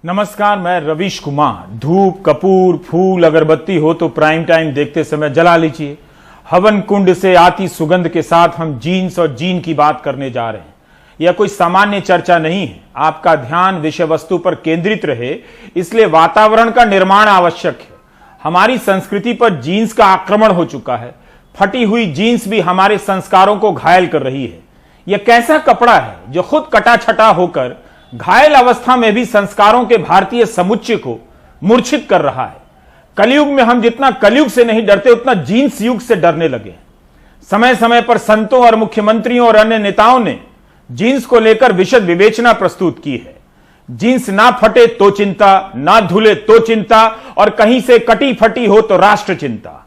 नमस्कार, मैं रवीश कुमार। धूप, कपूर, फूल, अगरबत्ती हो तो प्राइम टाइम देखते समय जला लीजिए। हवन कुंड से आती सुगंध के साथ हम जीन्स और जीन की बात करने जा रहे हैं। यह कोई सामान्य चर्चा नहीं है। आपका ध्यान विषय वस्तु पर केंद्रित रहे, इसलिए वातावरण का निर्माण आवश्यक है। हमारी संस्कृति पर जीन्स का आक्रमण हो चुका है। फटी हुई जीन्स भी हमारे संस्कारों को घायल कर रही है। यह कैसा कपड़ा है जो खुद कटा छटा होकर घायल अवस्था में भी संस्कारों के भारतीय समुच्चय को मूर्छित कर रहा है। कलयुग में हम जितना कलयुग से नहीं डरते, उतना जीन्स युग से डरने लगे। समय समय पर संतों और मुख्यमंत्रियों और अन्य नेताओं ने जीन्स को लेकर विशद विवेचना प्रस्तुत की है। जीन्स ना फटे तो चिंता, ना धुले तो चिंता, और कहीं से कटी फटी हो तो राष्ट्र चिंता।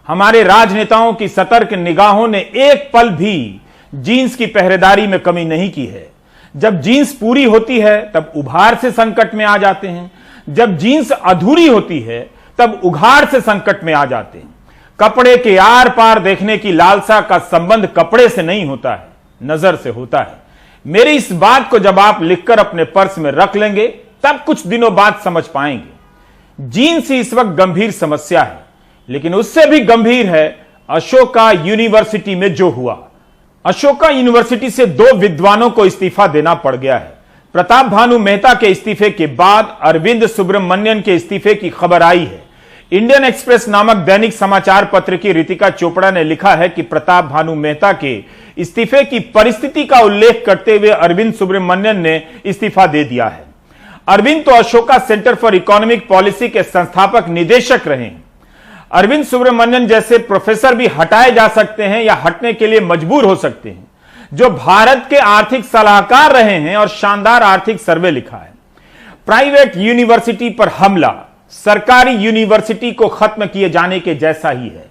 हमारे राजनेताओं की सतर्क निगाहों ने एक पल भी जीन्स की पहरेदारी में कमी नहीं की है। जब जीन्स पूरी होती है तब उभार से संकट में आ जाते हैं, जब जीन्स अधूरी होती है तब उघाड़ से संकट में आ जाते हैं। कपड़े के आर पार देखने की लालसा का संबंध कपड़े से नहीं होता है, नजर से होता है। मेरी इस बात को जब आप लिखकर अपने पर्स में रख लेंगे तब कुछ दिनों बाद समझ पाएंगे। जीन्स ही इस वक्त गंभीर समस्या है, लेकिन उससे भी गंभीर है अशोका यूनिवर्सिटी में जो हुआ। अशोका यूनिवर्सिटी से 2 विद्वानों को इस्तीफा देना पड़ गया है। प्रताप भानु मेहता के इस्तीफे के बाद अरविंद सुब्रमण्यन के इस्तीफे की खबर आई है। इंडियन एक्सप्रेस नामक दैनिक समाचार पत्र की रितिका चोपड़ा ने लिखा है कि प्रताप भानु मेहता के इस्तीफे की परिस्थिति का उल्लेख करते हुए अरविंद सुब्रमण्यन ने इस्तीफा दे दिया है। अरविंद तो Ashoka centre for economic policy के संस्थापक निदेशक रहे हैं। अरविंद सुब्रमण्यन जैसे प्रोफेसर भी हटाए जा सकते हैं या हटने के लिए मजबूर हो सकते हैं, जो भारत के आर्थिक सलाहकार रहे हैं और शानदार आर्थिक सर्वे लिखा है। प्राइवेट यूनिवर्सिटी पर हमला सरकारी यूनिवर्सिटी को खत्म किए जाने के जैसा ही है।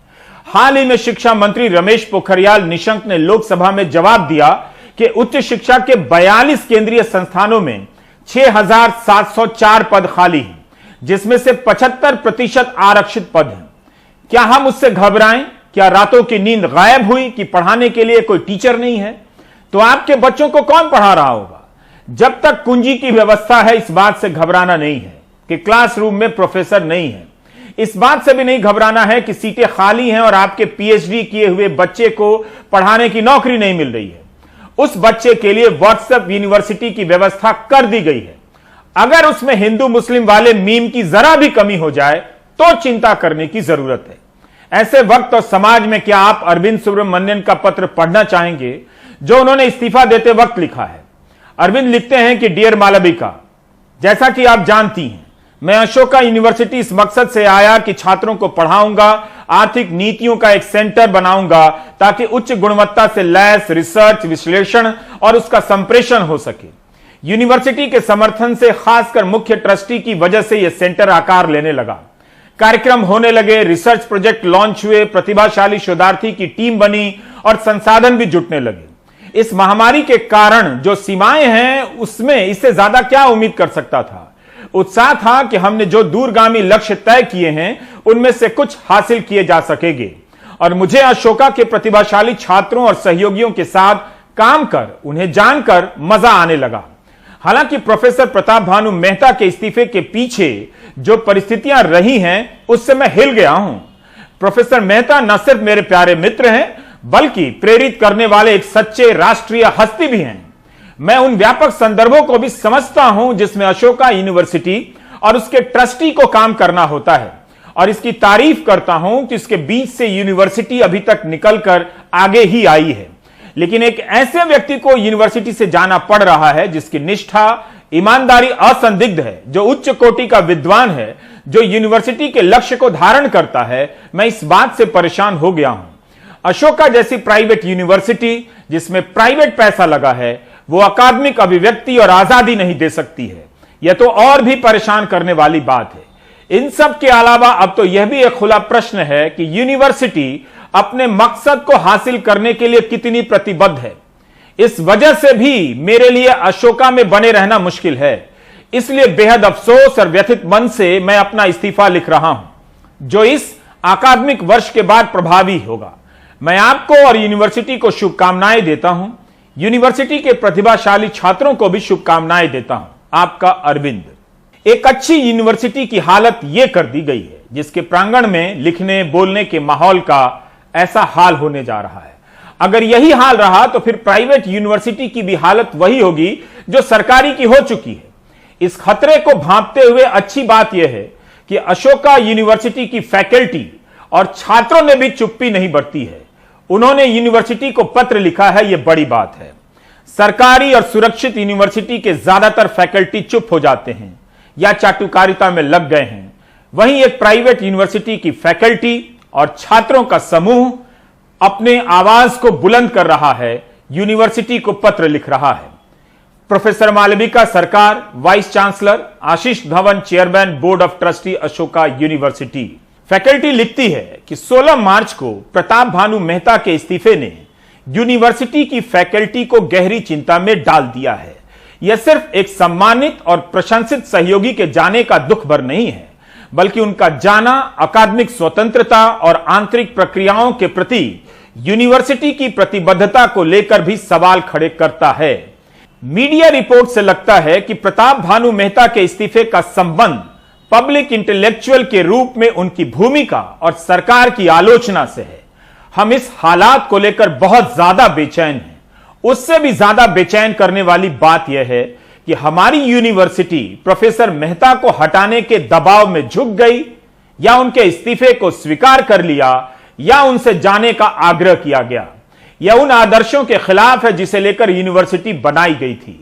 हाल ही में शिक्षा मंत्री रमेश पोखरियाल निशंक ने लोकसभा में जवाब दिया कि उच्च शिक्षा के 42 केंद्रीय संस्थानों में 6,704 पद खाली हैं, जिसमें से 75% आरक्षित पद हैं। क्या हम उससे घबराएं? क्या रातों की नींद गायब हुई कि पढ़ाने के लिए कोई टीचर नहीं है? तो आपके बच्चों को कौन पढ़ा रहा होगा? जब तक कुंजी की व्यवस्था है, इस बात से घबराना नहीं है कि क्लासरूम में प्रोफेसर नहीं है। इस बात से भी नहीं घबराना है कि सीटें खाली हैं और आपके पीएचडी किए हुए बच्चे को पढ़ाने की नौकरी नहीं मिल रही है। उस बच्चे के लिए व्हाट्सएप यूनिवर्सिटी की व्यवस्था कर दी गई है। अगर उसमें हिंदू मुस्लिम वाले मीम की जरा भी कमी हो जाए तो चिंता करने की जरूरत है। ऐसे वक्त और समाज में क्या आप अरविंद सुब्रमण्यन का पत्र पढ़ना चाहेंगे जो उन्होंने इस्तीफा देते वक्त लिखा है? अरविंद लिखते हैं कि डियर मालविका, जैसा कि आप जानती हैं, मैं अशोका यूनिवर्सिटी इस मकसद से आया कि छात्रों को पढ़ाऊंगा, आर्थिक नीतियों का एक सेंटर बनाऊंगा ताकि उच्च गुणवत्ता से लैस रिसर्च, विश्लेषण और उसका संप्रेषण हो सके। यूनिवर्सिटी के समर्थन से, खासकर मुख्य ट्रस्टी की वजह से यह सेंटर आकार लेने लगा। कार्यक्रम होने लगे, रिसर्च प्रोजेक्ट लॉन्च हुए, प्रतिभाशाली शोधार्थी की टीम बनी और संसाधन भी जुटने लगे। इस महामारी के कारण जो सीमाएं हैं, उसमें इससे ज्यादा क्या उम्मीद कर सकता था? उत्साह था कि हमने जो दूरगामी लक्ष्य तय किए हैं उनमें से कुछ हासिल किए जा सकेंगे, और मुझे अशोका के प्रतिभाशाली छात्रों और सहयोगियों के साथ काम कर, उन्हें जानकर मजा आने लगा। हालांकि प्रोफेसर प्रताप भानु मेहता के इस्तीफे के पीछे जो परिस्थितियां रही हैं, उससे मैं हिल गया हूं। प्रोफेसर मेहता न सिर्फ मेरे प्यारे मित्र हैं, बल्कि प्रेरित करने वाले एक सच्चे राष्ट्रीय हस्ती भी हैं। मैं उन व्यापक संदर्भों को भी समझता हूं जिसमें अशोका यूनिवर्सिटी और उसके ट्रस्टी को काम करना होता है, और इसकी तारीफ करता हूं कि इसके बीच से यूनिवर्सिटी अभी तक निकलकर आगे ही आई है। लेकिन एक ऐसे व्यक्ति को यूनिवर्सिटी से जाना पड़ रहा है जिसकी निष्ठा, ईमानदारी असंदिग्ध है, जो उच्च कोटि का विद्वान है, जो यूनिवर्सिटी के लक्ष्य को धारण करता है। मैं इस बात से परेशान हो गया हूं। अशोका जैसी प्राइवेट यूनिवर्सिटी जिसमें प्राइवेट पैसा लगा है, वो अकादमिक अभिव्यक्ति और आजादी नहीं दे सकती है। यह तो और भी परेशान करने वाली बात है। इन सब के अलावा अब तो यह भी एक खुला प्रश्न है कि यूनिवर्सिटी अपने मकसद को हासिल करने के लिए कितनी प्रतिबद्ध है। इस वजह से भी मेरे लिए अशोका में बने रहना मुश्किल है। इसलिए बेहद अफसोस और व्यथित मन से मैं अपना इस्तीफा लिख रहा हूं, जो इस अकादमिक वर्ष के बाद प्रभावी होगा। मैं आपको और यूनिवर्सिटी को शुभकामनाएं देता हूं। यूनिवर्सिटी के प्रतिभाशाली छात्रों को भी शुभकामनाएं देता हूं। आपका अरविंद। एक अच्छी यूनिवर्सिटी की हालत यह कर दी गई है जिसके प्रांगण में लिखने बोलने के माहौल का ऐसा हाल होने जा रहा है। अगर यही हाल रहा तो फिर प्राइवेट यूनिवर्सिटी की भी हालत वही होगी जो सरकारी की हो चुकी है। इस खतरे को भांपते हुए अच्छी बात यह है कि अशोका यूनिवर्सिटी की फैकल्टी और छात्रों ने भी चुप्पी नहीं बरती है। उन्होंने यूनिवर्सिटी को पत्र लिखा है, यह बड़ी बात है। सरकारी और सुरक्षित यूनिवर्सिटी के ज्यादातर फैकल्टी चुप हो जाते हैं या चाटुकारिता में लग गए हैं। वहीं एक प्राइवेट यूनिवर्सिटी की फैकल्टी और छात्रों का समूह अपने आवाज को बुलंद कर रहा है, यूनिवर्सिटी को पत्र लिख रहा है। प्रोफेसर मालविका सरकार, vice chancellor, Ashish Dhawan, chairman board of trustee, Ashoka university. Faculty लिखती है कि 16 मार्च को प्रताप भानु मेहता के इस्तीफे ने यूनिवर्सिटी की फैकल्टी को गहरी चिंता में डाल दिया है। यह सिर्फ एक सम्मानित और प्रशंसित सहयोगी के जाने का दुख भर नहीं है, बल्कि उनका जाना अकादमिक स्वतंत्रता और आंतरिक प्रक्रियाओं के प्रति यूनिवर्सिटी की प्रतिबद्धता को लेकर भी सवाल खड़े करता है। मीडिया रिपोर्ट से लगता है कि प्रताप भानु मेहता के इस्तीफे का संबंध पब्लिक इंटेलेक्चुअल के रूप में उनकी भूमिका और सरकार की आलोचना से है। हम इस हालात को लेकर बहुत ज्यादा बेचैन हैं। उससे भी ज्यादा बेचैन करने वाली बात यह है कि हमारी यूनिवर्सिटी प्रोफेसर मेहता को हटाने के दबाव में झुक गई या उनके इस्तीफे को स्वीकार कर लिया या उनसे जाने का आग्रह किया गया। यह उन आदर्शों के खिलाफ है जिसे लेकर यूनिवर्सिटी बनाई गई थी।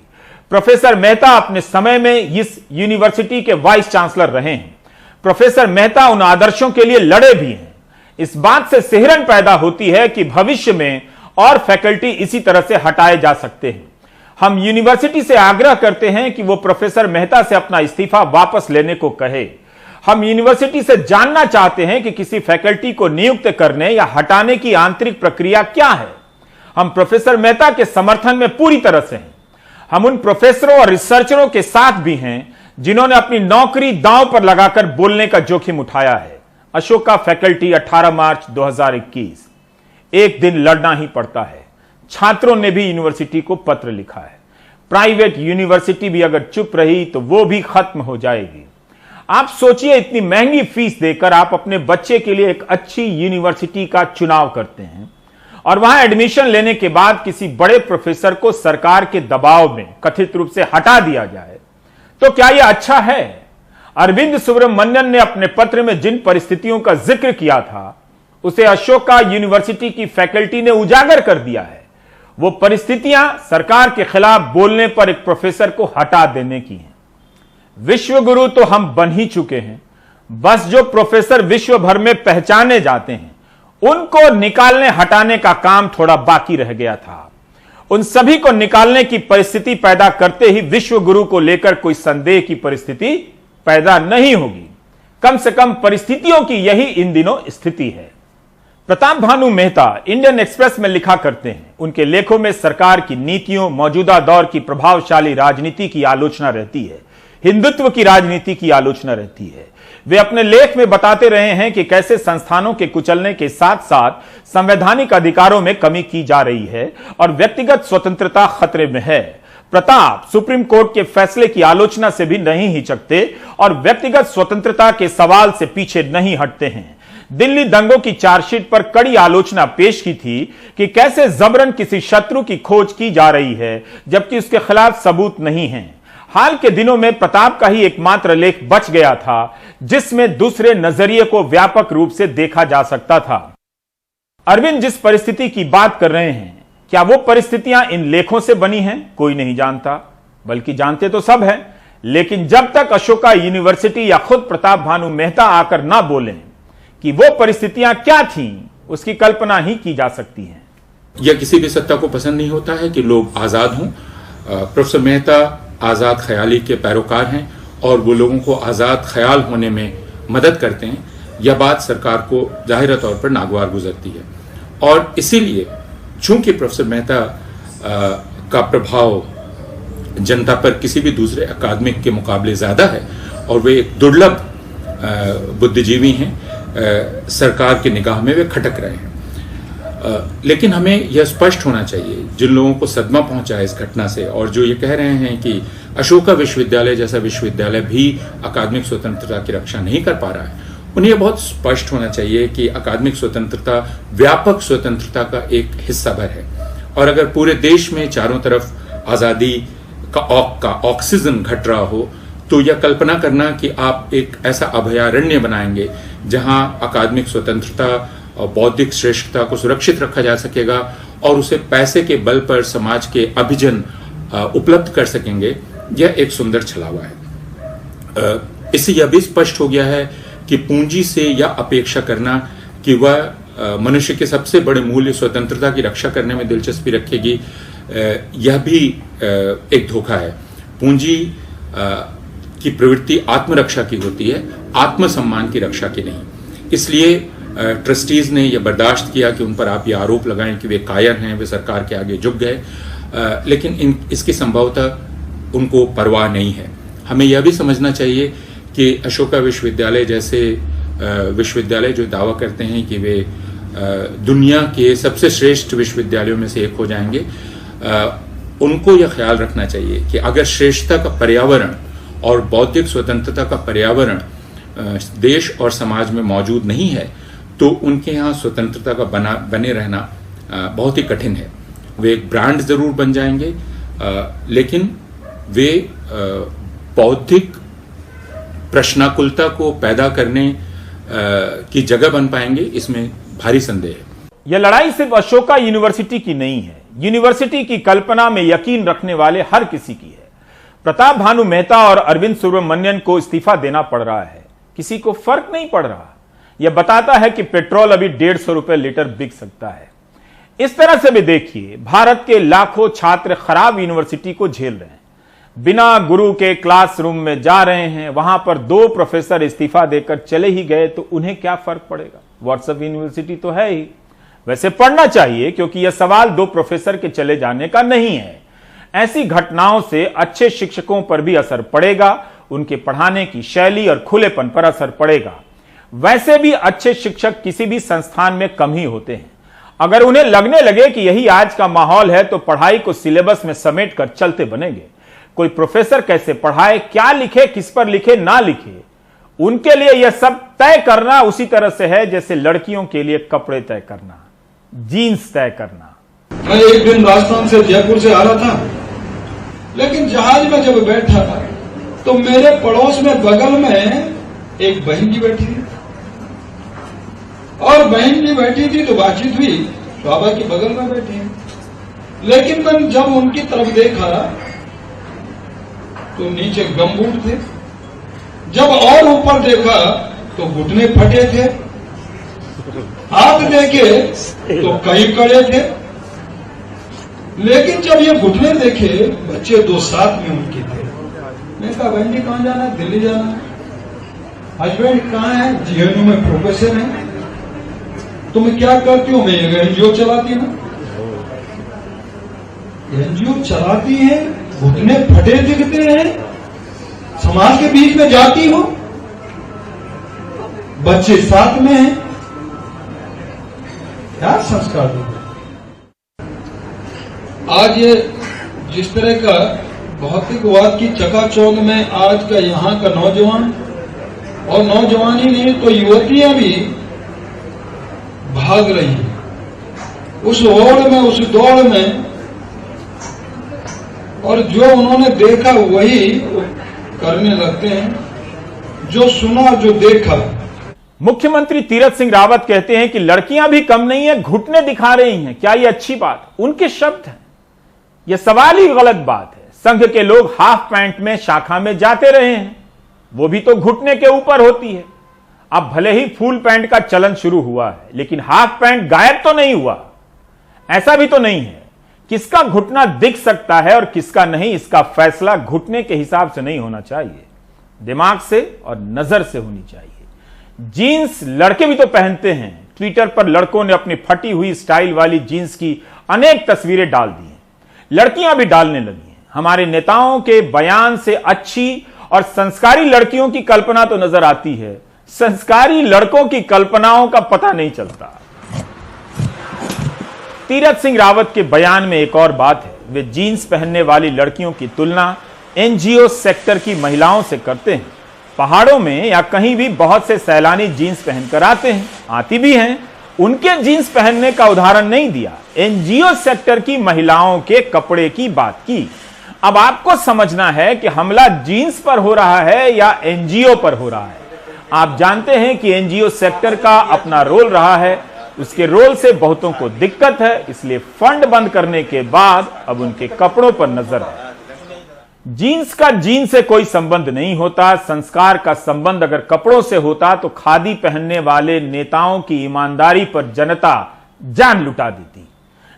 प्रोफेसर मेहता अपने समय में इस यूनिवर्सिटी के वाइस चांसलर रहे हैं। प्रोफेसर मेहता उन आदर्शों के लिए लड़े भी हैं। इस बात से सिहरन पैदा होती है कि भविष्य में और फैकल्टी इसी तरह से हटाए जा सकते हैं। हम यूनिवर्सिटी से आग्रह करते हैं कि वो प्रोफेसर मेहता से अपना इस्तीफा वापस लेने को कहे। हम यूनिवर्सिटी से जानना चाहते हैं कि किसी फैकल्टी को नियुक्त करने या हटाने की आंतरिक प्रक्रिया क्या है। हम प्रोफेसर मेहता के समर्थन में पूरी तरह से हैं। हम उन प्रोफेसरों और रिसर्चरों के साथ भी हैं जिन्होंने अपनी नौकरी दांव पर लगाकर बोलने का जोखिम उठाया है। अशोका फैकल्टी, 18 मार्च 2021। एक दिन लड़ना ही पड़ता है। छात्रों ने भी यूनिवर्सिटी को पत्र लिखा है। प्राइवेट यूनिवर्सिटी भी अगर चुप रही तो वो भी खत्म हो जाएगी। आप सोचिए, इतनी महंगी फीस देकर आप अपने बच्चे के लिए एक अच्छी यूनिवर्सिटी का चुनाव करते हैं और वहां एडमिशन लेने के बाद किसी बड़े प्रोफेसर को सरकार के दबाव में कथित रूप से हटा दिया जाए, तो क्या यह अच्छा है? अरविंद सुब्रमण्यन ने अपने पत्र में जिन परिस्थितियों का जिक्र किया था उसे अशोका यूनिवर्सिटी की फैकल्टी ने उजागर कर दिया है। वो परिस्थितियां सरकार के खिलाफ बोलने पर एक प्रोफेसर को हटा देने की हैं। विश्व गुरु तो हम बन ही चुके हैं, बस जो प्रोफेसर विश्व भर में पहचाने जाते हैं उनको निकालने हटाने का काम थोड़ा बाकी रह गया था। उन सभी को निकालने की परिस्थिति पैदा करते ही विश्व गुरु को लेकर कोई संदेह की परिस्थिति पैदा नहीं होगी। कम से कम परिस्थितियों की यही इन दिनों स्थिति है। प्रताप भानु मेहता इंडियन एक्सप्रेस में लिखा करते हैं, उनके लेखों में सरकार की नीतियों, मौजूदा दौर की प्रभावशाली राजनीति की आलोचना रहती है, हिंदुत्व की राजनीति की आलोचना रहती है। वे अपने लेख में बताते रहे हैं कि कैसे संस्थानों के कुचलने के साथ साथ संवैधानिक अधिकारों में कमी की जा रही है और व्यक्तिगत स्वतंत्रता खतरे में है। प्रताप सुप्रीम कोर्ट के फैसले की आलोचना से भी नहीं हिचकते और व्यक्तिगत स्वतंत्रता के सवाल से पीछे नहीं हटते हैं। दिल्ली दंगों की चार्जशीट पर कड़ी आलोचना पेश की थी कि कैसे जबरन किसी शत्रु की खोज की जा रही है जबकि उसके खिलाफ सबूत नहीं है। हाल के दिनों में प्रताप का ही एकमात्र लेख बच गया था जिसमें दूसरे नजरिए को व्यापक रूप से देखा जा सकता था। अरविंद जिस परिस्थिति की बात कर रहे हैं, क्या वो परिस्थितियां इन लेखों से बनी हैं? कोई नहीं जानता, बल्कि जानते तो सब हैं, लेकिन जब तक अशोका यूनिवर्सिटी या खुद प्रताप भानु मेहता आकर ना बोलें कि वो परिस्थितियां क्या थीं, उसकी कल्पना ही की जा सकती है। यह किसी भी सत्ता को पसंद नहीं होता है कि लोग आजाद हों। प्रोफेसर मेहता आजाद ख्याली के पैरोकार हैं और वो लोगों को आजाद ख्याल होने में मदद करते हैं। यह बात सरकार को जाहिर तौर पर नागवार गुजरती है और इसीलिए चूंकि प्रोफेसर मेहता का प्रभाव जनता पर किसी भी दूसरे अकादमिक के मुकाबले ज्यादा है और वे एक दुर्लभ बुद्धिजीवी हैं, सरकार की निगाह में वे खटक रहे हैं। लेकिन हमें यह स्पष्ट होना चाहिए, जिन लोगों को सदमा पहुंचा है इस घटना से और जो ये कह रहे हैं कि अशोका विश्वविद्यालय जैसा विश्वविद्यालय भी अकादमिक स्वतंत्रता की रक्षा नहीं कर पा रहा है, उन्हें बहुत स्पष्ट होना चाहिए कि अकादमिक स्वतंत्रता व्यापक स्वतंत्रता का एक हिस्सा भर है। और अगर पूरे देश में चारों तरफ आजादी का ऑक्सीजन घट रहा हो तो यह कल्पना करना कि आप एक ऐसा अभयारण्य बनाएंगे जहां अकादमिक स्वतंत्रता और बौद्धिक श्रेष्ठता को सुरक्षित रखा जा सकेगा और उसे पैसे के बल पर समाज के अभिजन उपलब्ध कर सकेंगे, यह एक सुंदर छलावा है। इससे यह भी स्पष्ट हो गया है कि पूंजी से यह अपेक्षा करना कि वह मनुष्य के सबसे बड़े मूल्य स्वतंत्रता की रक्षा करने में दिलचस्पी रखेगी, यह भी एक धोखा है। पूंजी की प्रवृत्ति आत्मरक्षा की होती है, आत्मसम्मान की रक्षा की नहीं। इसलिए ट्रस्टीज ने यह बर्दाश्त किया कि उन पर आप ये आरोप लगाएं कि वे कायर हैं, वे सरकार के आगे झुक गए, लेकिन इसकी संभवतः उनको परवाह नहीं है। हमें यह भी समझना चाहिए कि अशोका विश्वविद्यालय जैसे विश्वविद्यालय जो दावा करते हैं कि वे दुनिया के सबसे श्रेष्ठ विश्वविद्यालयों में से एक हो जाएंगे, उनको यह ख्याल रखना चाहिए कि अगर श्रेष्ठता का पर्यावरण और बौद्धिक स्वतंत्रता का पर्यावरण देश और समाज में मौजूद नहीं है तो उनके यहाँ स्वतंत्रता का बने रहना बहुत ही कठिन है। वे एक ब्रांड जरूर बन जाएंगे, लेकिन वे बौद्धिक प्रश्नाकुलता को पैदा करने की जगह बन पाएंगे, इसमें भारी संदेह है। यह लड़ाई सिर्फ अशोका यूनिवर्सिटी की नहीं है, यूनिवर्सिटी की कल्पना में यकीन रखने वाले हर किसी की है। प्रताप भानु मेहता और अरविंद सुब्रमण्यन को इस्तीफा देना पड़ रहा है, किसी को फर्क नहीं पड़ रहा। यह बताता है कि पेट्रोल अभी 150 रुपए लीटर बिक सकता है। इस तरह से भी देखिए, भारत के लाखों छात्र खराब यूनिवर्सिटी को झेल रहे हैं, बिना गुरु के क्लासरूम में जा रहे हैं, वहां पर 2 प्रोफेसर इस्तीफा देकर चले ही गए तो उन्हें क्या फर्क पड़ेगा? व्हाट्सएप यूनिवर्सिटी तो है ही। वैसे पढ़ना चाहिए, क्योंकि यह सवाल 2 प्रोफेसर के चले जाने का नहीं है। ऐसी घटनाओं से अच्छे शिक्षकों पर भी असर पड़ेगा, उनके पढ़ाने की शैली और खुलेपन पर असर पड़ेगा। वैसे भी अच्छे शिक्षक किसी भी संस्थान में कम ही होते हैं। अगर उन्हें लगने लगे कि यही आज का माहौल है तो पढ़ाई को सिलेबस में समेट कर चलते बनेंगे। कोई प्रोफेसर कैसे पढ़ाए, क्या लिखे, किस पर लिखे, ना लिखे, उनके लिए यह सब तय करना उसी तरह से है जैसे लड़कियों के लिए कपड़े तय करना, जीन्स तय करना। मैं एक दिन राजस्थान से जयपुर से आ रहा था, लेकिन जहाज में जब बैठा था तो मेरे पड़ोस में बगल में एक बहन जी बैठी थी और बहन जी बैठी थी तो बातचीत हुई, बाबा की बगल में बैठी है। लेकिन मैं जब उनकी तरफ देखा तो नीचे गमबूट थे, जब और ऊपर देखा तो घुटने फटे थे, हाथ देखे तो कई कड़े थे। लेकिन जब ये घुटने देखे, बच्चे 2 साथ में उनके थे। मैं कहा, बहन जी कहां जाना है? दिल्ली जाना है। हस्बैंड कहां है? जीएनयू में प्रोफेसर है। तुम क्या करती हो? मैं एनजीओ चलाती हूं। एनजीओ चलाती है, घुटने फटे दिखते हैं, समाज के बीच में जाती हो, बच्चे साथ में हैं, क्या संस्कार दो? आज ये जिस तरह का भौतिकवाद की चकाचौंध में आज का यहाँ का नौजवान, और नौजवान ही नहीं तो युवतियां भी भाग रही हैं उस होड़ में, उस दौड़ में, और जो उन्होंने देखा वही करने लगते हैं, जो सुना जो देखा। मुख्यमंत्री तीरथ सिंह रावत कहते हैं कि लड़कियां भी कम नहीं है, घुटने दिखा रही हैं। क्या यह अच्छी बात? उनके शब्द हैं, यह सवाल ही गलत बात है। संघ के लोग हाफ पैंट में शाखा में जाते रहे हैं, वो भी तो घुटने के ऊपर होती है। अब भले ही फुल पैंट का चलन शुरू हुआ है, लेकिन हाफ पैंट गायब तो नहीं हुआ। ऐसा भी तो नहीं है किसका घुटना दिख सकता है और किसका नहीं, इसका फैसला घुटने के हिसाब से नहीं होना चाहिए, दिमाग से और नजर से होनी चाहिए। जीन्स लड़के भी तो पहनते हैं। ट्विटर पर लड़कों ने अपनी फटी हुई स्टाइल वाली जीन्स की अनेक तस्वीरें डाल दी हैं, लड़कियां भी डालने लगी हैं। हमारे नेताओं के बयान से अच्छी और संस्कारी लड़कियों की कल्पना तो नजर आती है, संस्कारी लड़कों की कल्पनाओं का पता नहीं चलता। तीरथ सिंह रावत के बयान में एक और बात है, वे जीन्स पहनने वाली लड़कियों की तुलना एनजीओ सेक्टर की महिलाओं से करते हैं। पहाड़ों में या कहीं भी बहुत से सैलानी जीन्स पहनकर आते हैं, आती भी हैं, उनके जीन्स पहनने का उदाहरण नहीं दिया, एनजीओ सेक्टर की महिलाओं के कपड़े की बात की। अब आपको समझना है कि हमला जीन्स पर हो रहा है या एनजीओ पर हो रहा है। आप जानते हैं कि एनजीओ सेक्टर का अपना रोल रहा है, उसके रोल से बहुतों को दिक्कत है, इसलिए फंड बंद करने के बाद अब उनके कपड़ों पर नजर है। जीन्स का जीन से कोई संबंध नहीं होता। संस्कार का संबंध अगर कपड़ों से होता तो खादी पहनने वाले नेताओं की ईमानदारी पर जनता जान लुटा देती।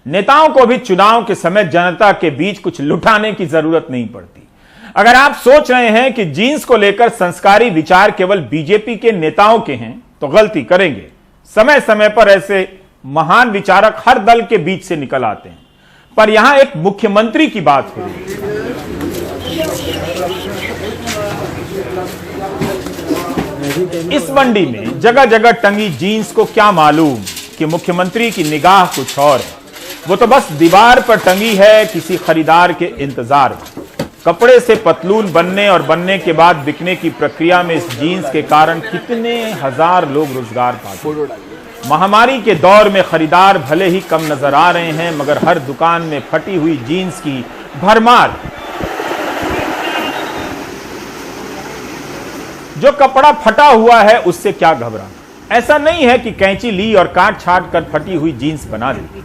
नेताओं को भी चुनाव के समय जनता के बीच कुछ लुटाने की जरूरत नहीं पड़ती। अगर आप सोच रहे हैं कि जीन्स को लेकर संस्कारी विचार केवल बीजेपी के नेताओं के हैं तो गलती करेंगे। समय समय पर ऐसे महान विचारक हर दल के बीच से निकल आते हैं, पर यहां एक मुख्यमंत्री की बात हो रही है। इस मंडी में जगह जगह टंगी जीन्स को क्या मालूम कि मुख्यमंत्री की निगाह कुछ और है। वो तो बस दीवार पर टंगी है किसी खरीदार के इंतजार में। कपड़े से पतलून बनने और बनने के बाद बिकने की प्रक्रिया में इस जीन्स के कारण कितने हजार लोग रोजगार पाते। महामारी के दौर में खरीदार भले ही कम नजर आ रहे हैं, मगर हर दुकान में फटी हुई जीन्स की भरमार। जो कपड़ा फटा हुआ है उससे क्या घबराना। ऐसा नहीं है कि कैंची ली और काट छाट कर फटी हुई जीन्स बना दी।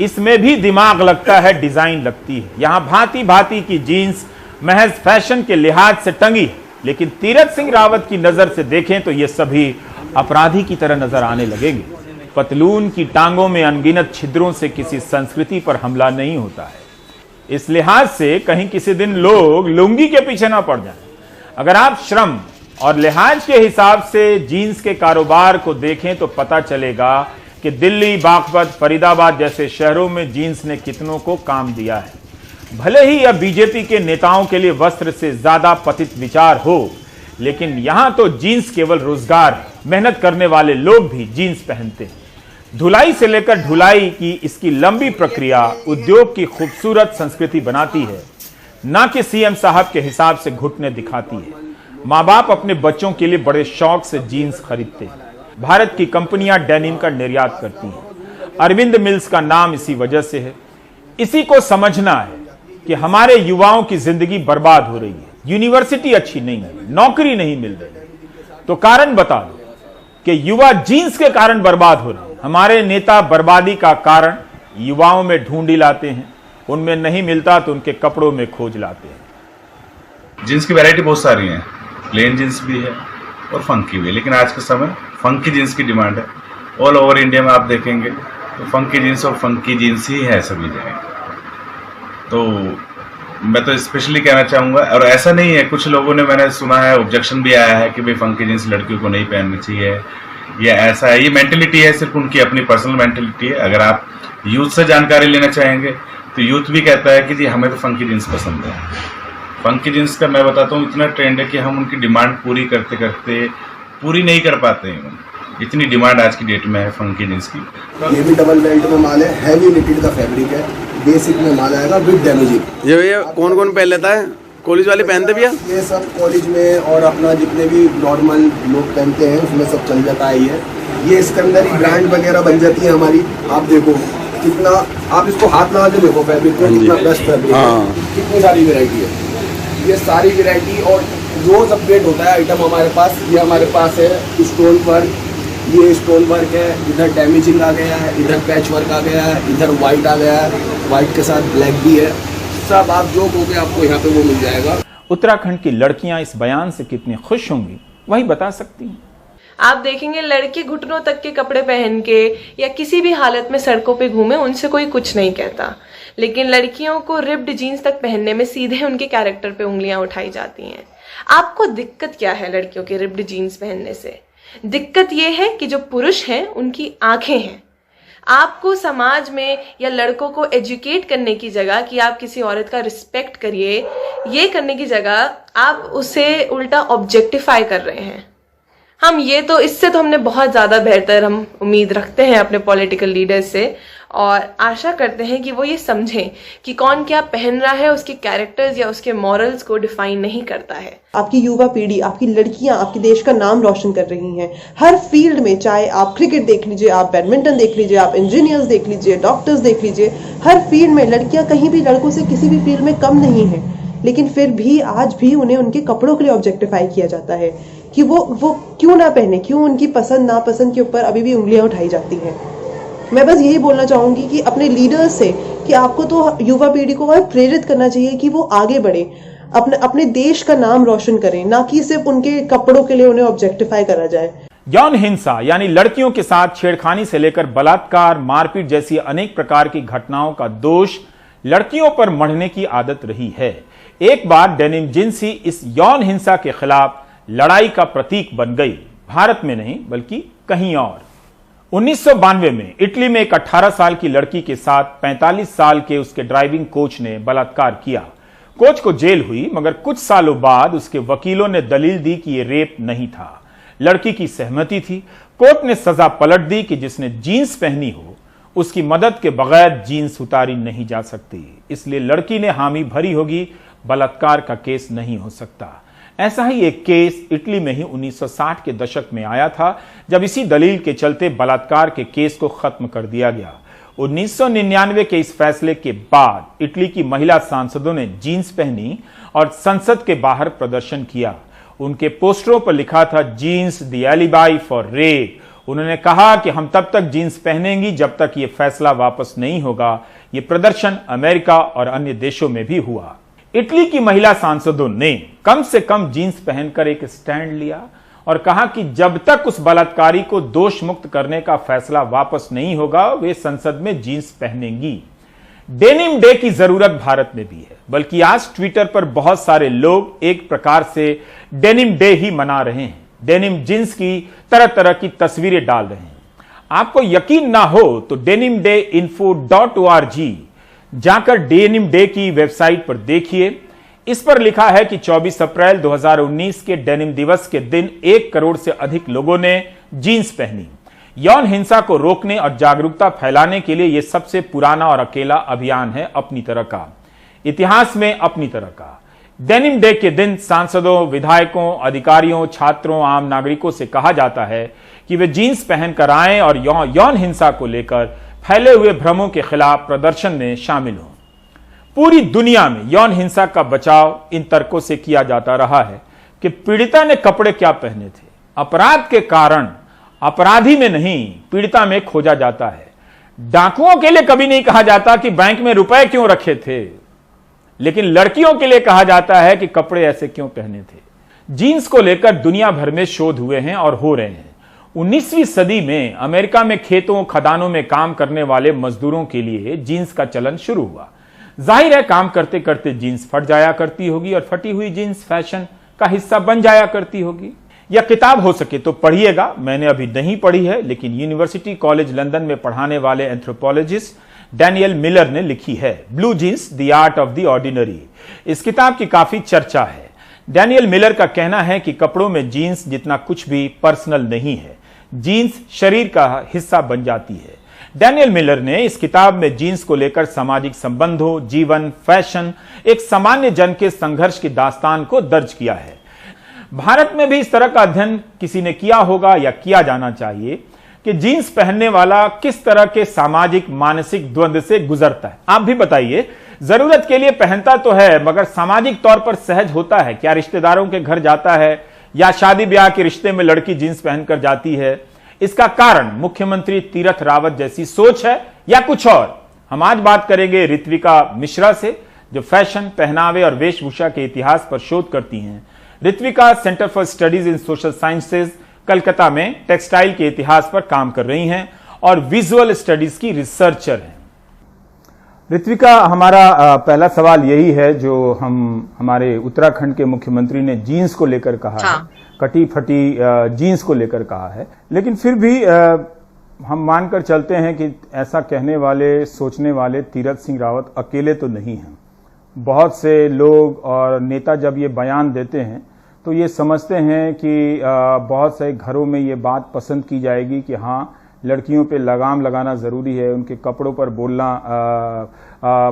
इसमें भी दिमाग लगता है, डिजाइन लगती है। यहां भांति भांति की जीन्स महज फैशन के लिहाज से टंगी है, लेकिन तीरथ सिंह रावत की नजर से देखें तो ये सभी अपराधी की तरह नजर आने लगेंगे। पतलून की टांगों में अनगिनत छिद्रों से किसी संस्कृति पर हमला नहीं होता है। इस लिहाज से कहीं किसी दिन लोग लुंगी के पीछे ना पड़ जाएं। अगर आप श्रम और लिहाज के हिसाब से जीन्स के कारोबार को देखें तो पता चलेगा कि दिल्ली, बागपत, फरीदाबाद जैसे शहरों में जीन्स ने कितनों को काम दिया है। भले ही यह बीजेपी के नेताओं के लिए वस्त्र से ज्यादा पतित विचार हो, लेकिन यहां तो जीन्स केवल रोजगार है। मेहनत करने वाले लोग भी जीन्स पहनते हैं। धुलाई से लेकर ढुलाई की इसकी लंबी प्रक्रिया उद्योग की खूबसूरत संस्कृति बनाती है, ना कि सीएम साहब के हिसाब से घुटने दिखाती है। माँ बाप अपने बच्चों के लिए बड़े शौक से जीन्स खरीदते हैं। भारत की कंपनियां डेनिम का निर्यात करती हैं। अरविंद मिल्स का नाम इसी वजह से है। इसी को समझना है कि हमारे युवाओं की जिंदगी बर्बाद हो रही है। यूनिवर्सिटी अच्छी नहीं है, नौकरी नहीं मिल रही, तो कारण बता दो कि युवा जीन्स के कारण बर्बाद हो रहे हैं। हमारे नेता बर्बादी का कारण युवाओं में ढूंढी लाते हैं, उनमें नहीं मिलता तो उनके कपड़ों में खोज लाते हैं। जीन्स की वैरायटी बहुत सारी है, प्लेन जीन्स भी है और फंकी भी है, लेकिन आज के समय फंकी जीन्स की डिमांड है। ऑल ओवर इंडिया में आप देखेंगे तो फंकी जीन्स और फंकी जीन्स ही है सभी जगह। तो मैं तो स्पेशली कहना चाहूँगा, और ऐसा नहीं है, कुछ लोगों ने, मैंने सुना है, ऑब्जेक्शन भी आया है कि भाई फंकी जीन्स लड़कियों को नहीं पहननी चाहिए, या ऐसा है। ये मेंटेलिटी है, सिर्फ उनकी अपनी पर्सनल मेंटेलिटी है। अगर आप यूथ से जानकारी लेना चाहेंगे तो यूथ भी कहता है कि जी हमें तो फंकी जीन्स पसंद है। फंकी जीन्स का मैं बताता हूँ इतना ट्रेंड है कि हम उनकी डिमांड पूरी करते करते पूरी नहीं कर पाते हैं। इतनी डिमांड आज की डेट में है फंकी जीन्स की। ये भी डबल बेल्ट में माल है, हैवी निटेड का फैब्रिक है, बेसिक में माल आएगा विद डैमेजिंग। ये कौन कौन पहन लेता है? कॉलेज वाले पहनते भी है? ये सब कॉलेज में और अपना जितने भी नॉर्मल लोग पहनते हैं उसमें सब चल जाता है। ये इसके अंदर ही ब्रांड वगैरह बन जाती है हमारी। आप देखो कितना, आप इसको हाथ लगा के देखो फैब्रिक को, कितना बेस्ट फैब्रिक है, कितनी सारी वेरायटी है। ये सारी वेरायटी और रोज अपडेट होता है आइटम हमारे पास। ये हमारे पास है स्टोन वर्क, ये स्टोन वर्क है, इधर डैमेजिंग आ गया है, इधर पैच वर्क आ गया है, इधर वाइट आ गया है, वाइट के साथ ब्लैक भी है। सब आप जो कहोगे आपको यहाँ पे वो मिल जाएगा। उत्तराखंड की लड़कियां इस बयान से कितनी खुश होंगी वही बता सकती हैं। आप देखेंगे लड़के घुटनों तक के कपड़े पहन के या किसी भी हालत में सड़कों पे घूमे, उनसे कोई कुछ नहीं कहता, लेकिन लड़कियों को रिप्ड जीन्स तक पहनने में सीधे उनके कैरेक्टर पे उंगलियां उठाई जाती हैं। आपको दिक्कत क्या है लड़कियों के रिप्ड जीन्स पहनने से? दिक्कत यह है कि जो पुरुष हैं उनकी आंखें हैं। आपको समाज में या लड़कों को एजुकेट करने की जगह कि आप किसी औरत का रिस्पेक्ट करिए, ये करने की जगह आप उसे उल्टा ऑब्जेक्टिफाई कर रहे हैं। हम इससे तो हमने बहुत ज्यादा बेहतर हम उम्मीद रखते हैं अपने पॉलिटिकल लीडर्स से, और आशा करते हैं कि वो ये समझें कि कौन क्या पहन रहा है उसके कैरेक्टर्स या उसके मॉरल्स को डिफाइन नहीं करता है। आपकी युवा पीढ़ी, आपकी लड़कियां आपके देश का नाम रोशन कर रही हैं हर फील्ड में, चाहे आप क्रिकेट देख लीजिए, आप बैडमिंटन देख लीजिए, आप इंजीनियर्स देख लीजिए, डॉक्टर्स देख लीजिए, हर फील्ड में लड़कियां कहीं भी लड़कों से किसी भी फील्ड में कम नहीं है। लेकिन फिर भी आज भी उन्हें उनके कपड़ों के लिए ऑब्जेक्टिफाई किया जाता है कि वो क्यों ना पहने, क्यों उनकी पसंद नापसंद के ऊपर अभी भी उंगलियां उठाई जाती हैं। मैं बस यही बोलना चाहूंगी कि अपने लीडर्स से कि आपको तो युवा पीढ़ी को और प्रेरित करना चाहिए कि वो आगे बढ़े, अपने देश का नाम रोशन करें, ना कि सिर्फ उनके कपड़ों के लिए उन्हें ऑब्जेक्टिफाई करा जाए। यौन हिंसा यानी लड़कियों के साथ छेड़खानी से लेकर बलात्कार, मारपीट जैसी अनेक प्रकार की घटनाओं का दोष लड़कियों पर मढ़ने की आदत रही है। एक बार डेनिम जींस ही इस यौन हिंसा के खिलाफ लड़ाई का प्रतीक बन गई, भारत में नहीं बल्कि कहीं और। 1992 में इटली में एक 18 साल की लड़की के साथ 45 साल के उसके ड्राइविंग कोच ने बलात्कार किया। कोच को जेल हुई, मगर कुछ सालों बाद उसके वकीलों ने दलील दी कि यह रेप नहीं था, लड़की की सहमति थी। कोर्ट ने सजा पलट दी कि जिसने जीन्स पहनी हो उसकी मदद के बगैर जीन्स उतारी नहीं जा सकती, इसलिए लड़की ने हामी भरी होगी, बलात्कार का केस नहीं हो सकता। ऐसा ही एक केस इटली में ही 1960 के दशक में आया था, जब इसी दलील के चलते बलात्कार के केस को खत्म कर दिया गया। 1999 के इस फैसले के बाद इटली की महिला सांसदों ने जीन्स पहनी और संसद के बाहर प्रदर्शन किया। उनके पोस्टरों पर लिखा था jeans the alibi for rape. उन्होंने कहा कि हम तब तक जीन्स पहनेंगी जब तक यह फैसला वापस नहीं होगा। यह प्रदर्शन अमेरिका और अन्य देशों में भी हुआ। इटली की महिला सांसदों ने कम से कम जीन्स पहनकर एक स्टैंड लिया और कहा कि जब तक उस बलात्कारी को दोष मुक्त करने का फैसला वापस नहीं होगा वे संसद में जीन्स पहनेंगी। डेनिम डे की जरूरत भारत में भी है, बल्कि आज ट्विटर पर बहुत सारे लोग एक प्रकार से डेनिम डे ही मना रहे हैं। डेनिम जींस की तरह तरह की तस्वीरें डाल रहे हैं। आपको यकीन ना हो तो denimdayinfo.org जाकर डेनिम डे की वेबसाइट पर देखिए। इस पर लिखा है कि 24 अप्रैल 2019 के डेनिम दिवस के दिन 1 करोड़ से अधिक लोगों ने जीन्स पहनी। यौन हिंसा को रोकने और जागरूकता फैलाने के लिए यह सबसे पुराना और अकेला अभियान है अपनी तरह का, इतिहास में अपनी तरह का। डेनिम डे के दिन सांसदों, विधायकों, अधिकारियों, छात्रों, आम नागरिकों से कहा जाता है कि वे जीन्स पहनकर आएं और यौन हिंसा को लेकर फैले हुए भ्रमों के खिलाफ प्रदर्शन में शामिल हों। पूरी दुनिया में यौन हिंसा का बचाव इन तर्कों से किया जाता रहा है कि पीड़िता ने कपड़े क्या पहने थे। अपराध के कारण अपराधी में नहीं, पीड़िता में खोजा जाता है। डाकुओं के लिए कभी नहीं कहा जाता कि बैंक में रुपए क्यों रखे थे, लेकिन लड़कियों के लिए कहा जाता है कि कपड़े ऐसे क्यों पहने थे। जीन्स को लेकर दुनिया भर में शोध हुए हैं और हो रहे हैं। 19वीं सदी में अमेरिका में खेतों, खदानों में काम करने वाले मजदूरों के लिए जीन्स का चलन शुरू हुआ। जाहिर है काम करते करते जीन्स फट जाया करती होगी और फटी हुई जीन्स फैशन का हिस्सा बन जाया करती होगी। यह किताब हो सके तो पढ़िएगा, मैंने अभी नहीं पढ़ी है, लेकिन यूनिवर्सिटी कॉलेज लंदन में पढ़ाने वाले एंथ्रोपोलॉजिस्ट डैनियल मिलर ने लिखी है, blue jeans the art of the ordinary. इस किताब की काफी चर्चा है। डैनियल मिलर का कहना है कि कपड़ों में जीन्स जितना कुछ भी पर्सनल नहीं है, जीन्स शरीर का हिस्सा बन जाती है। डैनियल मिलर ने इस किताब में जीन्स को लेकर सामाजिक संबंधों, जीवन, फैशन, एक सामान्य जन के संघर्ष की दास्तान को दर्ज किया है। भारत में भी इस तरह का अध्ययन किसी ने किया होगा या किया जाना चाहिए कि जीन्स पहनने वाला किस तरह के सामाजिक मानसिक द्वंद्व से गुजरता है। आप भी बताइए, जरूरत के लिए पहनता तो है मगर सामाजिक तौर पर सहज होता है क्या? रिश्तेदारों के घर जाता है या शादी ब्याह के रिश्ते में लड़की जीन्स पहनकर जाती है। इसका कारण मुख्यमंत्री तीरथ रावत जैसी सोच है या कुछ और? हम आज बात करेंगे ऋत्विका मिश्रा से, जो फैशन, पहनावे और वेशभूषा के इतिहास पर शोध करती हैं। Ritvika centre for studies in social sciences Calcutta में टेक्सटाइल के इतिहास पर काम कर रही हैं और विजुअल स्टडीज की रिसर्चर हैं। ऋत्विका, हमारा पहला सवाल यही है जो हमारे उत्तराखंड के मुख्यमंत्री ने जीन्स को लेकर कहा है, कटी फटी जीन्स को लेकर कहा है, लेकिन फिर भी हम मानकर चलते हैं कि ऐसा कहने वाले, सोचने वाले तीरथ सिंह रावत अकेले तो नहीं हैं। बहुत से लोग और नेता जब ये बयान देते हैं तो ये समझते हैं कि बहुत से घरों में ये बात पसंद की जाएगी कि हाँ, लड़कियों पे लगाम लगाना ज़रूरी है, उनके कपड़ों पर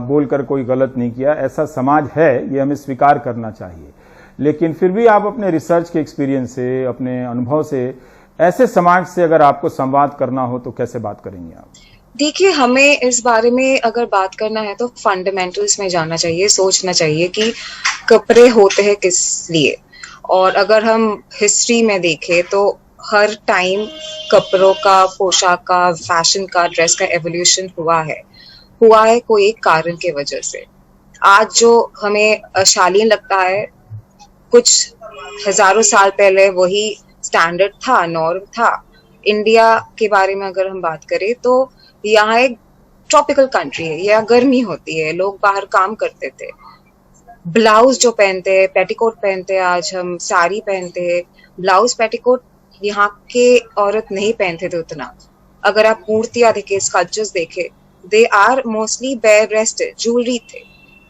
बोलकर कोई गलत नहीं किया। ऐसा समाज है, ये हमें स्वीकार करना चाहिए। लेकिन फिर भी आप अपने रिसर्च के एक्सपीरियंस से, अपने अनुभव से, ऐसे समाज से अगर आपको संवाद करना हो तो कैसे बात करेंगे आप? देखिए, हमें इस बारे में अगर बात करना है तो फंडामेंटल्स में जाना चाहिए, सोचना चाहिए कि कपड़े होते हैं किस लिए। और अगर हम हिस्ट्री में देखें तो हर टाइम कपड़ों का, पोशाक का, फैशन का, ड्रेस का एवोल्यूशन हुआ है कोई एक कारण के वजह से। आज जो हमें शालीन लगता है, कुछ हजारों साल पहले वही स्टैंडर्ड था, नॉर्म था। इंडिया के बारे में अगर हम बात करें तो यहाँ एक ट्रॉपिकल कंट्री है, यहाँ गर्मी होती है, लोग बाहर काम करते थे। ब्लाउज जो पहनते हैं, पेटीकोट पहनते हैं, आज हम साड़ी पहनते हैं। ब्लाउज पेटीकोट यहाँ के औरत नहीं पहनते थे उतना। अगर आप मूर्तियां देखे, स्कल्पचर्स देखे, they are mostly bare breasted, jewellery थे।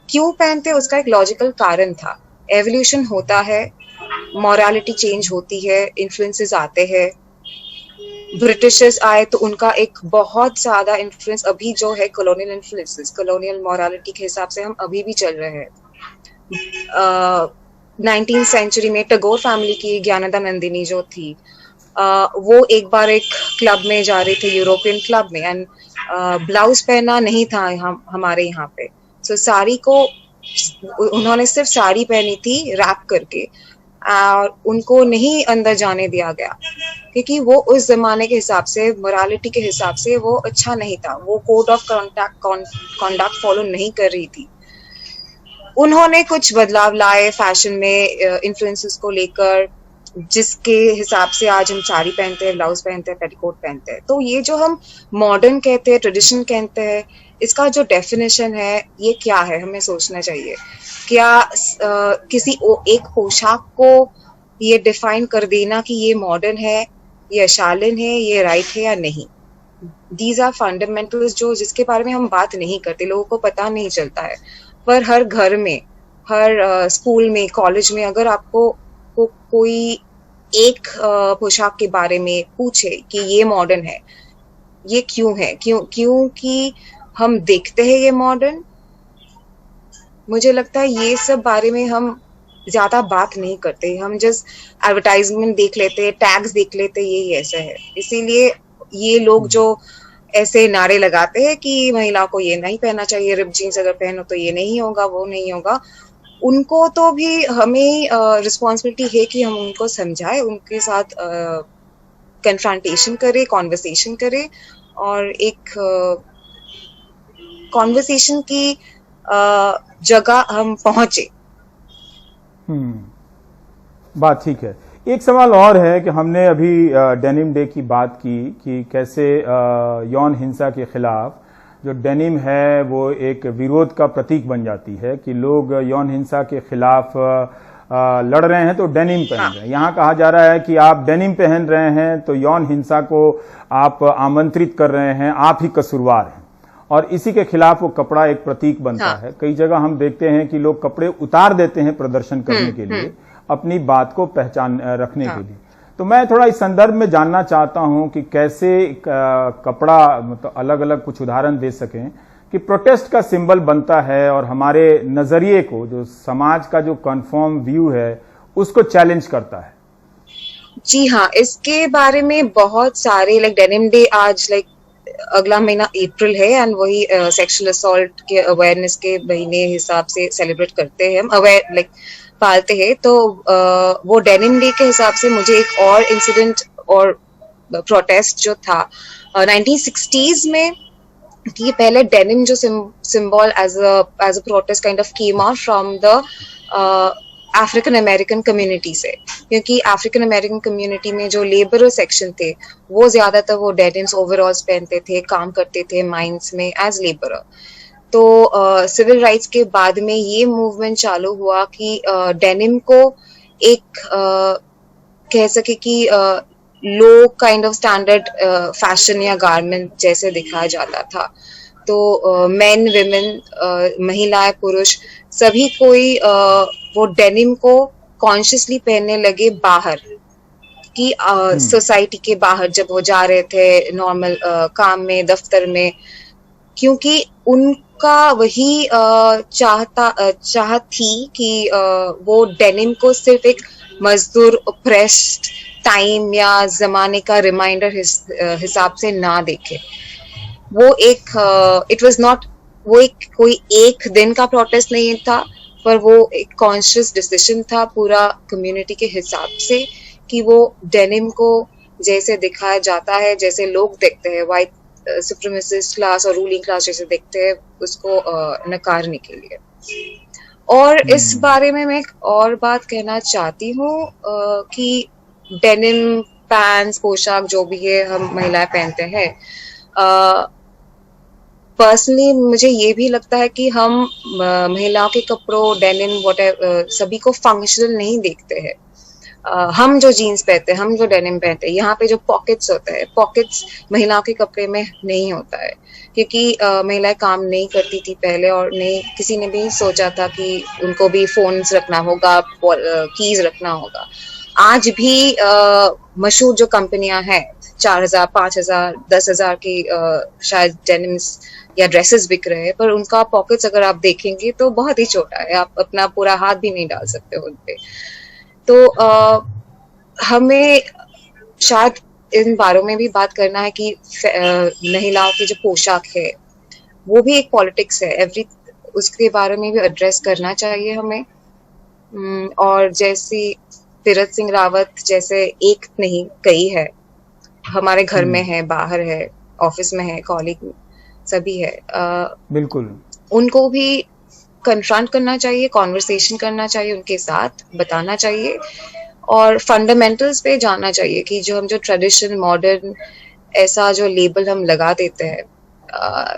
क्यों पहनते, उसका एक लॉजिकल कारण था। एवोल्यूशन होता है, मॉरलिटी चेंज होती है, इन्फ्लुएंसेस आते हैं। ब्रिटिशर्स आए तो उनका एक बहुत ज्यादा इन्फ्लुएंस अभी जो है कॉलोनियल इन्फ्लुएंसेस, कॉलोनियल मॉरलिटी के हिसाब से हम अभी भी चल रहे हैं। 19th सेंचुरी में टैगोर फैमिली की ज्ञानदा नंदिनी जो थी, वो एक बार एक क्लब में जा रहे थे, यूरोपियन क्लब में, एंड ब्लाउज पहना नहीं था हमारे यहाँ पे। सो साड़ी को उन्होंने सिर्फ साड़ी पहनी थी रैप करके, और उनको नहीं अंदर जाने दिया गया क्योंकि वो उस जमाने के हिसाब से, मोरालिटी के हिसाब से वो अच्छा नहीं था। वो कोड ऑफ कॉन्डक्ट फॉलो नहीं कर रही थी। उन्होंने कुछ बदलाव लाए फैशन में, इन्फ्लुएंसेस को लेकर, जिसके हिसाब से आज हम साड़ी पहनते हैं, ब्लाउज पहनते हैं, पेटीकोट पहनते हैं। तो ये जो हम मॉडर्न कहते हैं, ट्रेडिशन कहते हैं, इसका जो डेफिनेशन है ये क्या है, हमें सोचना चाहिए। क्या किसी एक पोशाक को ये डिफाइन कर देना कि ये मॉडर्न है, ये शालीन है, ये राइट है या नहीं। दीज आर फंडामेंटल्स जिसके बारे में हम बात नहीं करते, लोगों को पता नहीं चलता है। पर हर घर में, हर स्कूल में, कॉलेज में अगर आपको कोई एक पोशाक के बारे में पूछे कि ये मॉडर्न है, ये क्यों है, क्योंकि हम देखते हैं ये मॉडर्न, मुझे लगता है ये सब बारे में हम ज्यादा बात नहीं करते। हम जस्ट एडवर्टाइजमेंट देख लेते, टैग्स देख लेते, ये ऐसा है। इसीलिए ये लोग जो ऐसे नारे लगाते हैं कि महिला को ये नहीं पहनना चाहिए, रिप जीन्स अगर पहनो तो ये नहीं होगा, वो नहीं होगा, उनको तो भी हमें रिस्पॉन्सिबिलिटी है कि हम उनको समझाएं, उनके साथ कन्फ्रंटेशन करें, कॉन्वर्सेशन करें, और एक कॉन्वर्सेशन की जगह हम पहुंचे। बात ठीक है। एक सवाल और है कि हमने अभी डेनिम डे की बात की कि कैसे यौन हिंसा के खिलाफ जो डेनिम है वो एक विरोध का प्रतीक बन जाती है कि लोग यौन हिंसा के खिलाफ लड़ रहे हैं तो डेनिम पहन रहे हैं। यहाँ कहा जा रहा है कि आप डेनिम पहन रहे हैं तो यौन हिंसा को आप आमंत्रित कर रहे हैं, आप ही कसूरवार हैं, और इसी के खिलाफ वो कपड़ा एक प्रतीक बनता है। कई जगह हम देखते हैं कि लोग कपड़े उतार देते हैं प्रदर्शन करने के लिए, अपनी बात को पहचान रखने के लिए। तो मैं थोड़ा इस संदर्भ में जानना चाहता हूं कि कैसे कपड़ा, मतलब अलग अलग कुछ उदाहरण दे सकें कि प्रोटेस्ट का सिंबल बनता है और हमारे नजरिए को, जो समाज का जो कन्फर्म व्यू है, उसको चैलेंज करता है। जी हाँ, इसके बारे में बहुत सारे, लाइक डेनिम डे आज अगला महीना अप्रैल है, एंड वही सेक्सुअल असॉल्ट के अवेयरनेस के महीने हिसाब से सेलिब्रेट करते हैं, हम अवेयर पालते हैं। तो वो डेनिम डे के हिसाब से मुझे एक और इंसिडेंट और प्रोटेस्ट जो था 1960s में, कि पहले डेनिम जो symbol as a protest kind of came out from the African American community से, क्योंकि अफ्रीकन अमेरिकन कम्युनिटी में जो लेबर सेक्शन थे वो ज्यादातर वो डेनिम्स ओवरऑल्स पहनते थे, काम करते थे माइंस में एज लेबरर। तो सिविल राइट्स के बाद में ये मूवमेंट चालू हुआ कि डेनिम को एक कह सके कि लो काइंड ऑफ स्टैंडर्ड फैशन या गारमेंट जैसे दिखाया जाता था। तो मेन, विमेन, महिलाएं, पुरुष, सभी कोई वो डेनिम को कॉन्शियसली पहनने लगे बाहर कि सोसाइटी के बाहर जब वो जा रहे थे नॉर्मल काम में, दफ्तर में, क्योंकि उनका वही चाह थी कि वो डेनिम को सिर्फ एक मजदूर ऑप्रेस्ड टाइम या जमाने का रिमाइंडर हिसाब से ना देखे। वो एक इट वाज नॉट, वो एक कोई एक दिन का प्रोटेस्ट नहीं था, पर वो एक कॉन्शियस डिसीजन था पूरा कम्युनिटी के हिसाब से कि वो डेनिम को जैसे दिखाया जाता है, जैसे लोग देखते हैं व्हाइट सुप्रीमेसिस्ट क्लास और रूलिंग क्लास जैसे देखते हैं, उसको नकारने के लिए। और इस बारे में मैं एक और बात कहना चाहती हूँ कि डेनिम पैंट्स, पोशाक जो भी है हम महिलाएं पहनते हैं, पर्सनली मुझे ये भी लगता है कि हम महिलाओं के कपड़ों, डेनिम, व्हाटएवर सभी को फंक्शनल नहीं देखते हैं। हम जो जीन्स पहनते हैं, हम जो डेनिम पहनते हैं, यहाँ पे जो पॉकेट्स होते हैं, पॉकेट्स महिलाओं के कपड़े में नहीं होता है, क्योंकि महिलाएं काम नहीं करती थी पहले, और नहीं किसी ने भी सोचा था कि उनको भी फोन्स रखना होगा, कीज रखना होगा। आज भी मशहूर जो कंपनियां हैं, 4,000, 5,000, 10,000 की शायद डेनिम्स या ड्रेसेस बिक रहे हैं, पर उनका पॉकेट्स अगर आप देखेंगे तो बहुत ही छोटा है, आप अपना पूरा हाथ भी नहीं डाल सकते उन पे। तो हमें शायद इन बारों में भी बात करना है कि महिलाओं की जो पोशाक है वो भी एक पॉलिटिक्स है, उसके बारे में भी एड्रेस करना चाहिए हमें। और जैसी तीरथ सिंह रावत जैसे एक नहीं कई है, हमारे घर में है, बाहर है, ऑफिस में है, कॉलीग सभी है, बिल्कुल उनको भी कन्फ्रंट करना चाहिए, कॉन्वर्सेशन करना चाहिए, उनके साथ बताना चाहिए और फंडामेंटल्स पे जाना चाहिए कि जो हम जो ट्रेडिशन, मॉडर्न ऐसा जो लेबल हम लगा देते हैं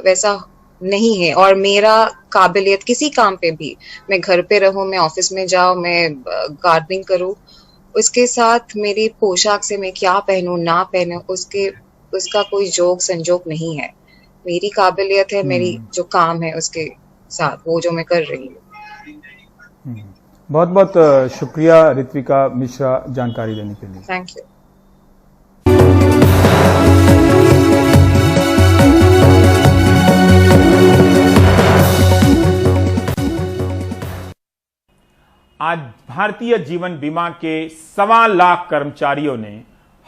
वैसा नहीं है। और मेरा काबिलियत किसी काम पे भी, मैं घर पे रहूं, मैं ऑफिस में जाऊं, मैं गार्डनिंग करूं, उसके साथ मेरी पोशाक से मैं क्या पहनूं ना पहनूं उसका कोई जोग संजोग नहीं है। मेरी काबिलियत है, मेरी जो काम है उसके साथ वो जो मैं कर रही हूँ। बहुत बहुत शुक्रिया ऋत्विका मिश्रा जानकारी देने के लिए। Thank you. आज भारतीय जीवन बीमा के 1.25 लाख कर्मचारियों ने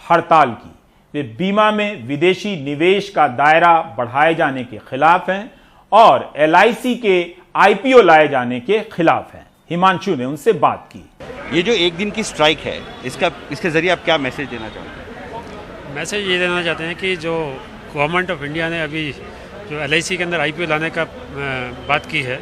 हड़ताल की। वे बीमा में विदेशी निवेश का दायरा बढ़ाए जाने के खिलाफ हैं और LIC के IPO लाए जाने के खिलाफ हैं। हिमांशु ने उनसे बात की। ये जो एक दिन की स्ट्राइक है, इसके जरिए आप क्या मैसेज देना चाहते हैं? मैसेज ये देना चाहते हैं कि जो गवर्नमेंट ऑफ इंडिया ने अभी जो LIC के अंदर IPO लाने का बात की है,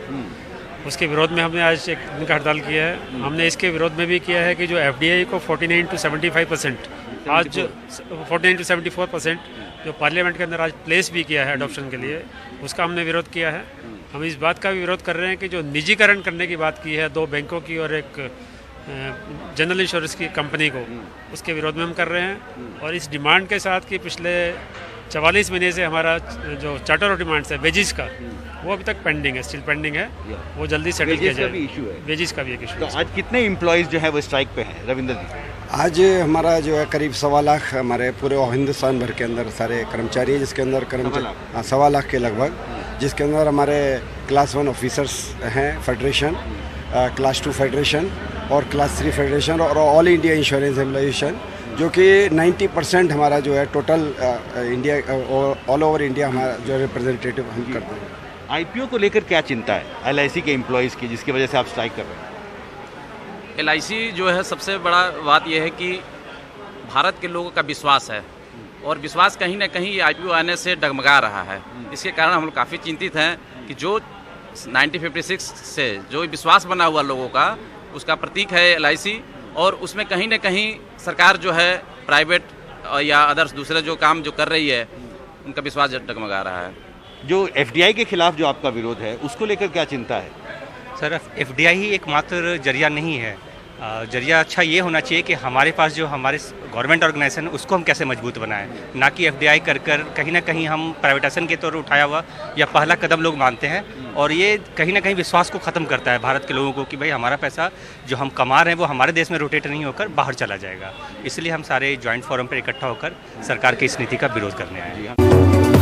उसके विरोध में हमने आज एक दिन का हड़ताल किया है। हमने इसके विरोध में भी किया है कि जो FDI को 49 to 75%, आज 49 to 74% जो पार्लियामेंट के अंदर आज प्लेस भी किया है अडॉप्शन के लिए, उसका हमने विरोध किया है। हम इस बात का भी विरोध कर रहे हैं कि जो निजीकरण करने की बात की है 2 बैंकों की और एक जनरल इंश्योरेंस की कंपनी को, उसके विरोध में हम कर रहे हैं। और इस डिमांड के साथ कि पिछले 44 महीने से हमारा जो चार्टर ऑफ डिमांड्स है वेजिस का, वो अभी तक पेंडिंग है, स्टिल पेंडिंग है, वो जल्दी सेटल किया जाए। वेजिस का भी एक इशू है। तो आज कितने एम्प्लॉयज़ जो है वो स्ट्राइक पे हैं रविंदर जी? आज हमारा जो है करीब 1.25 लाख हमारे पूरे हिंदुस्तान भर के अंदर सारे कर्मचारी, जिसके अंदर 1.25 लाख के लगभग, जिसके अंदर हमारे क्लास 1 ऑफिसर्स हैं फेडरेशन, क्लास 2 फेडरेशन और क्लास 3 फेडरेशन और ऑल इंडिया इंश्योरेंस एम्प्लॉयजेशन, जो कि 90% हमारा जो है total India all over India हमारा जो रिप्रेजेंटेटिव हम करते हैं। IPO को लेकर क्या चिंता है LIC के एम्प्लॉयज़ की, जिसकी वजह से आप स्ट्राइक कर रहे हैं? LIC जो है, सबसे बड़ा बात यह है कि भारत के लोगों का विश्वास है, और विश्वास कहीं ना कहीं IPO आने से डगमगा रहा है। इसके कारण हम लोग काफ़ी चिंतित हैं कि जो 1956 से जो विश्वास बना हुआ लोगों का, उसका प्रतीक है LIC, और उसमें कहीं ना कहीं सरकार जो है प्राइवेट या अदर्स दूसरे जो काम जो कर रही है, उनका विश्वास डगमगा रहा है। जो FDI के खिलाफ जो आपका विरोध है, उसको लेकर क्या चिंता है? सर, FDI ही एकमात्र जरिया नहीं है। जरिया अच्छा ये होना चाहिए कि हमारे पास जो हमारे गवर्नमेंट ऑर्गेनाइजेशन है उसको हम कैसे मजबूत बनाएं, ना कि एफडीआई कर कहीं ना कहीं हम प्राइवेटाइजेशन के तौर पर उठाया हुआ या पहला कदम लोग मानते हैं, और ये कहीं ना कहीं विश्वास को ख़त्म करता है भारत के लोगों को कि भाई हमारा पैसा जो हम कमा रहे हैं वो हमारे देश में रोटेट नहीं होकर बाहर चला जाएगा। इसलिए हम सारे जॉइंट फोरम पर इकट्ठा होकर सरकार की इस नीति का विरोध करने आए हैं।